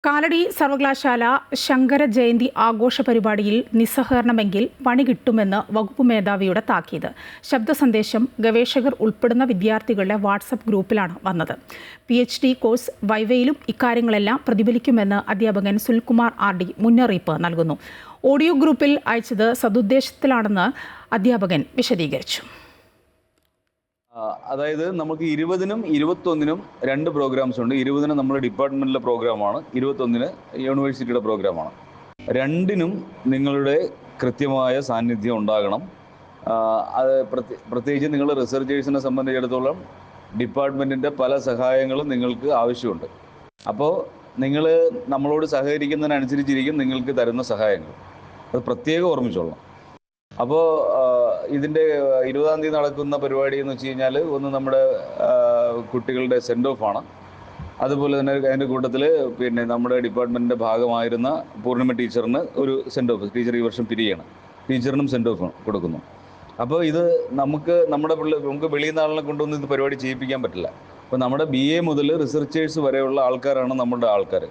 കാലടി സർവകലാശാല ശങ്കര ജയന്തി ആഘോഷ പരിപാടിയിൽ നിസ്സഹകരണമെങ്കിൽ പണി കിട്ടുമെന്ന് വകുപ്പ് മേധാവിയുടെ താക്കീത്. ശബ്ദ സന്ദേശം ഗവേഷകർ ഉൾപ്പെടുന്ന വിദ്യാർത്ഥികളുടെ വാട്സപ്പ് ഗ്രൂപ്പിലാണ് വന്നത്. PhD കോഴ്സ് വൈവയിലും ഇക്കാര്യങ്ങളെല്ലാം പ്രതിഫലിക്കുമെന്ന് അധ്യാപകൻ സുൽകുമാർ RD മുന്നറിയിപ്പ് നൽകുന്നു. ഓഡിയോ ഗ്രൂപ്പിൽ അയച്ചത് സദുദ്ദേശത്തിലാണെന്ന് അധ്യാപകൻ വിശദീകരിച്ചു. അതായത് നമുക്ക് 20-നും 21-നും രണ്ട് പ്രോഗ്രാംസ് ഉണ്ട്. 20-ന് നമ്മുടെ ഡിപ്പാർട്ട്മെന്റിലെ പ്രോഗ്രാമാണ്, 21-ന് യൂണിവേഴ്സിറ്റിയുടെ പ്രോഗ്രാമാണ്. രണ്ടിനും നിങ്ങളുടെ കൃത്യമായ സാന്നിധ്യം ഉണ്ടാകണം. അത് പ്രത്യേകിച്ച് നിങ്ങൾ റിസർച്ചേഴ്സിനെ സംബന്ധിച്ചിടത്തോളം ഡിപ്പാർട്ട്മെന്റിന്റെ പല സഹായങ്ങളും നിങ്ങൾക്ക് ആവശ്യമുണ്ട്. അപ്പോൾ നിങ്ങൾ നമ്മളോട് സഹകരിക്കുന്നതിനനുസരിച്ചിരിക്കും നിങ്ങൾക്ക് തരുന്ന സഹായങ്ങൾ. അത് പ്രത്യേകം ഓർമ്മിച്ചോളണം. അപ്പോൾ ഇതിൻ്റെ 20-ാം തീയതി നടക്കുന്ന പരിപാടി എന്ന് വെച്ച് കഴിഞ്ഞാൽ ഒന്ന് നമ്മുടെ കുട്ടികളുടെ സെൻഡ് ഓഫ് ആണ്. അതുപോലെ തന്നെ അതിൻ്റെ കൂട്ടത്തിൽ പിന്നെ നമ്മുടെ ഡിപ്പാർട്ട്മെൻറ്റിൻ്റെ ഭാഗമായിരുന്ന പൂർണിമ ടീച്ചറിന് ഒരു സെൻഡ് ഓഫ്, ടീച്ചർ ഈ വർഷം പിരിയാണ്, ടീച്ചറിനും സെൻഡ് ഓഫ് കൊടുക്കുന്നു. അപ്പോൾ ഇത് നമുക്ക് വെളിയിൽ നിന്ന് ആളിനെ കൊണ്ടുവന്ന് ഇത് പരിപാടി ചെയ്യിപ്പിക്കാൻ പറ്റില്ല. അപ്പോൾ നമ്മുടെ BA മുതൽ റിസർച്ചേഴ്സ് വരെയുള്ള ആൾക്കാരാണ് നമ്മുടെ ആൾക്കാർ.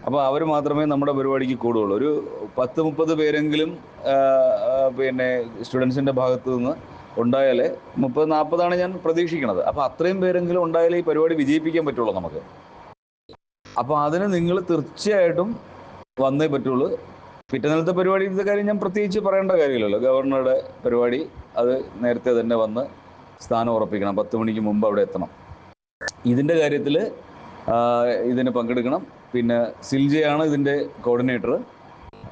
അപ്പോൾ അവർ മാത്രമേ നമ്മുടെ പരിപാടിക്ക് കൂടുകയുള്ളൂ. ഒരു 10-30 പേരെങ്കിലും പിന്നെ സ്റ്റുഡൻസിൻ്റെ ഭാഗത്തു നിന്ന് ഉണ്ടായാലേ, 30-40 ഞാൻ പ്രതീക്ഷിക്കുന്നത്. അപ്പോൾ അത്രയും പേരെങ്കിലും ഉണ്ടായാലേ ഈ പരിപാടി വിജയിപ്പിക്കാൻ പറ്റുള്ളൂ നമുക്ക്. അപ്പോൾ അതിന് നിങ്ങൾ തീർച്ചയായിട്ടും വന്നേ പറ്റുള്ളൂ. പിറ്റേന്നത്തെ പരിപാടിയുടെ കാര്യം ഞാൻ പ്രത്യേകിച്ച് പറയേണ്ട കാര്യമില്ലല്ലോ. ഗവർണറുടെ പരിപാടി അത് നേരത്തെ തന്നെ വന്ന് സ്ഥാനം ഉറപ്പിക്കണം, 10 മണിക്ക് മുമ്പ് അവിടെ എത്തണം. ഇതിൻ്റെ കാര്യത്തിൽ ഇതിന് പങ്കെടുക്കണം. പിന്നെ സിൽജയാണ് ഇതിൻ്റെ കോർഡിനേറ്റർ.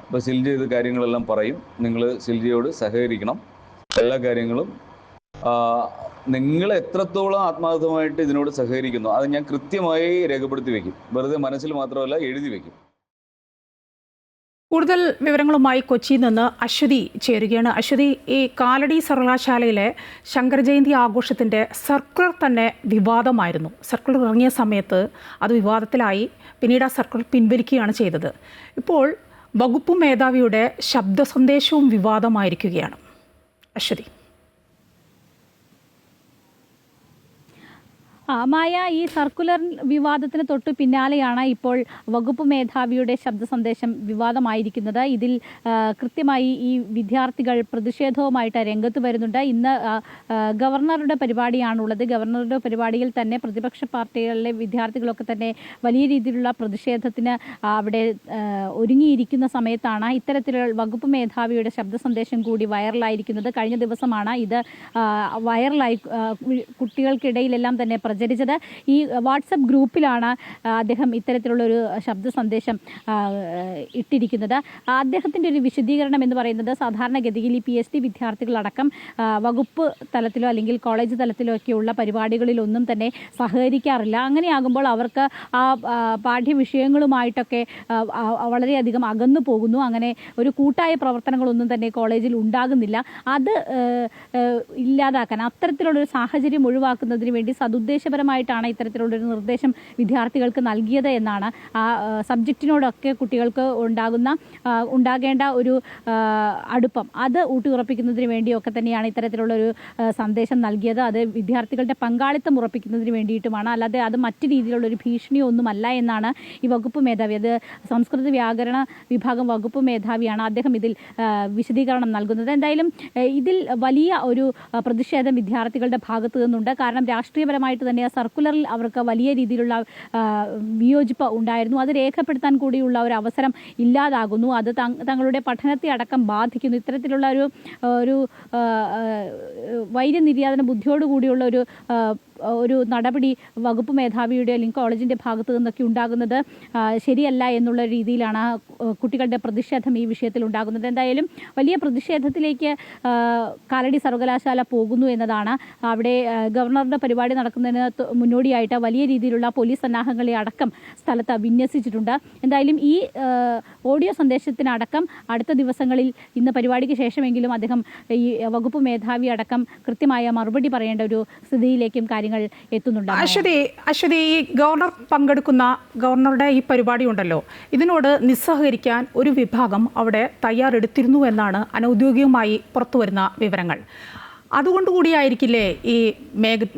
അപ്പോൾ സിൽജ ഇത് കാര്യങ്ങളെല്ലാം പറയും. നിങ്ങൾ സിൽജയോട് സഹകരിക്കണം. എല്ലാ കാര്യങ്ങളും നിങ്ങൾ എത്രത്തോളം ആത്മാർത്ഥമായിട്ട് ഇതിനോട് സഹകരിക്കുന്നു അത് ഞാൻ കൃത്യമായി രേഖപ്പെടുത്തി വയ്ക്കും. വെറുതെ മനസ്സിൽ മാത്രമല്ല, എഴുതി വയ്ക്കും. കൂടുതൽ വിവരങ്ങളുമായി കൊച്ചിയിൽ നിന്ന് അശ്വതി ചേരുകയാണ്. അശ്വതി, ഈ കാലടി സർവകലാശാലയിലെ ശങ്കര ജയന്തി ആഘോഷത്തിൻ്റെ സർക്കുലർ തന്നെ വിവാദമായിരുന്നു. സർക്കുലർ ഇറങ്ങിയ സമയത്ത് അത് വിവാദത്തിലായി. പിന്നീട് ആ സർക്കുലർ പിൻവലിക്കുകയാണ് ചെയ്തത്. ഇപ്പോൾ വകുപ്പ് മേധാവിയുടെ ശബ്ദ സന്ദേശവും വിവാദമായിരിക്കുകയാണ്. അശ്വതി. മായ, ഈ സർക്കുലർ വിവാദത്തിന് തൊട്ട് പിന്നാലെയാണ് ഇപ്പോൾ വകുപ്പ് മേധാവിയുടെ ശബ്ദ സന്ദേശം വിവാദമായിരിക്കുന്നത്. ഇതിൽ കൃത്യമായി ഈ വിദ്യാർത്ഥികൾ പ്രതിഷേധവുമായിട്ട് രംഗത്ത് വരുന്നുണ്ട്. ഇന്ന് ഗവർണറുടെ പരിപാടിയാണുള്ളത്. ഗവർണറുടെ പരിപാടിയിൽ തന്നെ പ്രതിപക്ഷ പാർട്ടികളിലെ വിദ്യാർത്ഥികളൊക്കെ തന്നെ വലിയ രീതിയിലുള്ള പ്രതിഷേധത്തിന് അവിടെ ഒരുങ്ങിയിരിക്കുന്ന സമയത്താണ് ഇത്തരത്തിലുള്ള വകുപ്പ് മേധാവിയുടെ ശബ്ദ സന്ദേശം കൂടി വൈറലായിരിക്കുന്നത്. കഴിഞ്ഞ ദിവസമാണ് ഇത് വൈറലായി കുട്ടികൾക്കിടയിലെല്ലാം തന്നെ പ്രചരിച്ചത്. ഈ വാട്സപ്പ് ഗ്രൂപ്പിലാണ് അദ്ദേഹം ഇത്തരത്തിലുള്ളൊരു ശബ്ദ സന്ദേശം ഇട്ടിരിക്കുന്നത്. അദ്ദേഹത്തിൻ്റെ ഒരു വിശദീകരണം എന്ന് പറയുന്നത്, സാധാരണഗതിയിൽ ഈ PhD വിദ്യാർത്ഥികളടക്കം വകുപ്പ് തലത്തിലോ അല്ലെങ്കിൽ കോളേജ് തലത്തിലോ ഒക്കെയുള്ള പരിപാടികളിലൊന്നും തന്നെ സഹകരിക്കാറില്ല. അങ്ങനെയാകുമ്പോൾ അവർക്ക് ആ പാഠ്യവിഷയങ്ങളുമായിട്ടൊക്കെ വളരെയധികം അകന്നു പോകുന്നു. അങ്ങനെ ഒരു കൂട്ടായ പ്രവർത്തനങ്ങളൊന്നും തന്നെ കോളേജിൽ ഉണ്ടാകുന്നില്ല. അത് ഇല്ലാതാക്കാൻ, അത്തരത്തിലുള്ളൊരു സാഹചര്യം ഒഴിവാക്കുന്നതിന് വേണ്ടി സദുദ്ദേശപരമായിട്ടാണ് ഇത്തരത്തിലുള്ളൊരു നിർദ്ദേശം വിദ്യാർത്ഥികൾക്ക് നൽകിയത് എന്നാണ്. ആ സബ്ജക്റ്റിനോടൊക്കെ കുട്ടികൾക്ക് ഉണ്ടാകേണ്ട ഒരു അടുപ്പം അത് ഊട്ടിയുറപ്പിക്കുന്നതിന് വേണ്ടിയൊക്കെ തന്നെയാണ് ഇത്തരത്തിലുള്ളൊരു സന്ദേശം നൽകിയത്. അത് വിദ്യാർത്ഥികളുടെ പങ്കാളിത്തം ഉറപ്പിക്കുന്നതിന് വേണ്ടിയിട്ടുമാണ്, അല്ലാതെ അത് മറ്റു രീതിയിലുള്ളൊരു ഭീഷണിയോ ഒന്നുമല്ല എന്നാണ് ഈ വകുപ്പ് മേധാവി, അത് സംസ്കൃത വ്യാകരണ വിഭാഗം വകുപ്പ് മേധാവിയാണ്, അദ്ദേഹം ഇതിൽ വിശദീകരണം നൽകുന്നത്. എന്തായാലും ഇതിൽ വലിയ ഒരു പ്രതിഷേധം വിദ്യാർത്ഥികളുടെ ഭാഗത്തു നിന്നുണ്ട്. കാരണം രാഷ്ട്രീയപരമായിട്ട് തന്നെ ആ സർക്കുലറിൽ അവർക്ക് വലിയ രീതിയിലുള്ള വിയോജിപ്പ് ഉണ്ടായിരുന്നു. അത് രേഖപ്പെടുത്താൻ കൂടിയുള്ള ഒരു അവസരം ഇല്ലാതാകുന്നു. അത് തങ്ങളുടെ പഠനത്തെ അടക്കം ബാധിക്കുന്നു. ഇത്തരത്തിലുള്ള ഒരു വൈര്യനിര്യാതന ബുദ്ധിയോടുകൂടിയുള്ള ഒരു നടപടി വകുപ്പ് മേധാവിയുടെ അല്ലെങ്കിൽ കോളേജിൻ്റെ ഭാഗത്തു നിന്നൊക്കെ ഉണ്ടാകുന്നത് ശരിയല്ല എന്നുള്ള രീതിയിലാണ് കുട്ടികളുടെ പ്രതിഷേധം ഈ വിഷയത്തിൽ ഉണ്ടാകുന്നത്. എന്തായാലും വലിയ പ്രതിഷേധത്തിലേക്ക് കാലടി സർവകലാശാല പോകുന്നു എന്നതാണ്. അവിടെ ഗവർണറുടെ പരിപാടി നടക്കുന്നതിന് മുന്നോടിയായിട്ട് വലിയ രീതിയിലുള്ള പോലീസ് സന്നാഹങ്ങളെ അടക്കം സ്ഥലത്ത് വിന്യസിച്ചിട്ടുണ്ട്. എന്തായാലും ഈ ഓഡിയോ സന്ദേശത്തിനടക്കം അടുത്ത ദിവസങ്ങളിൽ, ഇന്ന് പരിപാടിക്ക് ശേഷമെങ്കിലും അദ്ദേഹം ഈ വകുപ്പ് മേധാവി അടക്കം കൃത്യമായ മറുപടി പറയേണ്ട ഒരു സ്ഥിതിയിലേക്കും കാര്യങ്ങൾ എത്തുന്നുണ്ട്. അശ്വതി, ഈ ഗവർണർ പങ്കെടുക്കുന്ന ഗവർണറുടെ ഈ പരിപാടി ഉണ്ടല്ലോ, ഇതിനോട് നിസ്സഹകരിക്കാൻ ഒരു വിഭാഗം അവിടെ തയ്യാറെടുത്തിരുന്നു എന്നാണ് അനൗദ്യോഗികമായി പുറത്തുവരുന്ന വിവരങ്ങൾ. അതുകൊണ്ടുകൂടിയായിരിക്കില്ലേ ഈ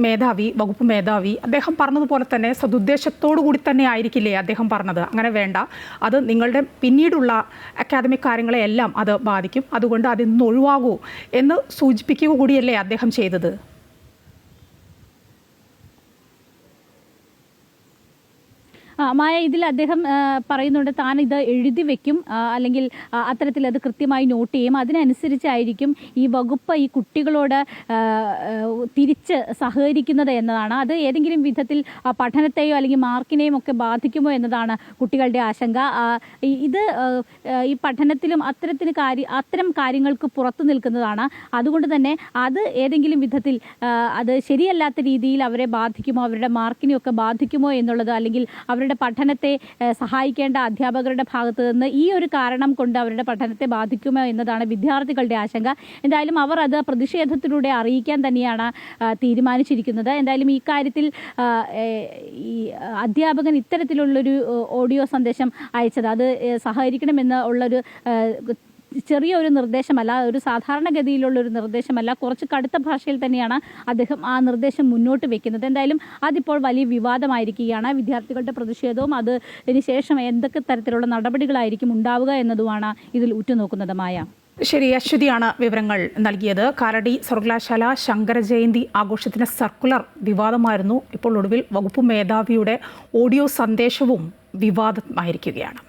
മേധാവി, വകുപ്പ് മേധാവി അദ്ദേഹം പറഞ്ഞതുപോലെ തന്നെ സതുദ്ദേശത്തോടു കൂടി തന്നെ ആയിരിക്കില്ലേ അദ്ദേഹം പറഞ്ഞത് അങ്ങനെ വേണ്ട, അത് നിങ്ങളുടെ പിന്നീടുള്ള അക്കാദമിക് കാര്യങ്ങളെയെല്ലാം അത് ബാധിക്കും, അതുകൊണ്ട് അതിൽ നിന്ന് ഒഴിവാകൂ എന്ന് സൂചിപ്പിക്കുക കൂടിയല്ലേ അദ്ദേഹം ചെയ്തത്? മായ, ഇതിൽ അദ്ദേഹം പറയുന്നുണ്ട് താൻ ഇത് എഴുതി വെക്കും, അല്ലെങ്കിൽ അത്തരത്തിൽ അത് കൃത്യമായി നോട്ട് ചെയ്യും, അതിനനുസരിച്ചായിരിക്കും ഈ വകുപ്പ് ഈ കുട്ടികളോട് തിരിച്ച് സഹകരിക്കുന്നത് എന്നതാണ്. അത് ഏതെങ്കിലും വിധത്തിൽ പഠനത്തെയോ അല്ലെങ്കിൽ മാർക്കിനെയും ഒക്കെ ബാധിക്കുമോ എന്നതാണ് കുട്ടികളുടെ ആശങ്ക. ഇത് ഈ പഠനത്തിലും അത്തരം കാര്യങ്ങൾക്ക് പുറത്തു നിൽക്കുന്നതാണ്. അതുകൊണ്ട് തന്നെ അത് ഏതെങ്കിലും വിധത്തിൽ അത് ശരിയല്ലാത്ത രീതിയിൽ അവരെ ബാധിക്കുമോ, അവരുടെ മാർക്കിനെയൊക്കെ ബാധിക്കുമോ എന്നുള്ളത്, അല്ലെങ്കിൽ അവരുടെ പഠനത്തെ സഹായിക്കേണ്ട അധ്യാപകരുടെ ഭാഗത്ത് നിന്ന് ഈ ഒരു കാരണം കൊണ്ട് അവരുടെ പഠനത്തെ ബാധിക്കുമോ എന്നതാണ് വിദ്യാർത്ഥികളുടെ ആശങ്ക. എന്തായാലും അവർ അത് പ്രതിഷേധത്തിലൂടെ അറിയിക്കാൻ തന്നെയാണ് തീരുമാനിച്ചിരിക്കുന്നത്. എന്തായാലും ഈ കാര്യത്തിൽ ഈ അധ്യാപകൻ ഇത്തരത്തിലുള്ളൊരു ഓഡിയോ സന്ദേശം അയച്ചത് അത് സഹകരിക്കണമെന്ന് ഉള്ളൊരു ചെറിയൊരു നിർദ്ദേശമല്ല, ഒരു സാധാരണഗതിയിലുള്ളൊരു നിർദ്ദേശമല്ല, കുറച്ച് കടുത്ത ഭാഷയിൽ തന്നെയാണ് അദ്ദേഹം ആ നിർദ്ദേശം മുന്നോട്ട് വെക്കുന്നത്. എന്തായാലും അതിപ്പോൾ വലിയ വിവാദമായിരിക്കുകയാണ്. വിദ്യാർത്ഥികളുടെ പ്രതിഷേധവും അതിന് ശേഷം എന്തൊക്കെ തരത്തിലുള്ള നടപടികളായിരിക്കും ഉണ്ടാവുക എന്നതുമാണ് ഇതിൽ ഉറ്റുനോക്കുന്നത്. മായ. ശരി, അശ്വതിയാണ് വിവരങ്ങൾ നൽകിയത്. കാലടി സർവകലാശാല ശങ്കര ജയന്തി ആഘോഷത്തിന് സർക്കുലർ വിവാദമായിരുന്നു. ഇപ്പോൾ ഒടുവിൽ വകുപ്പ് മേധാവിയുടെ ഓഡിയോ സന്ദേശവും വിവാദമായിരിക്കുകയാണ്.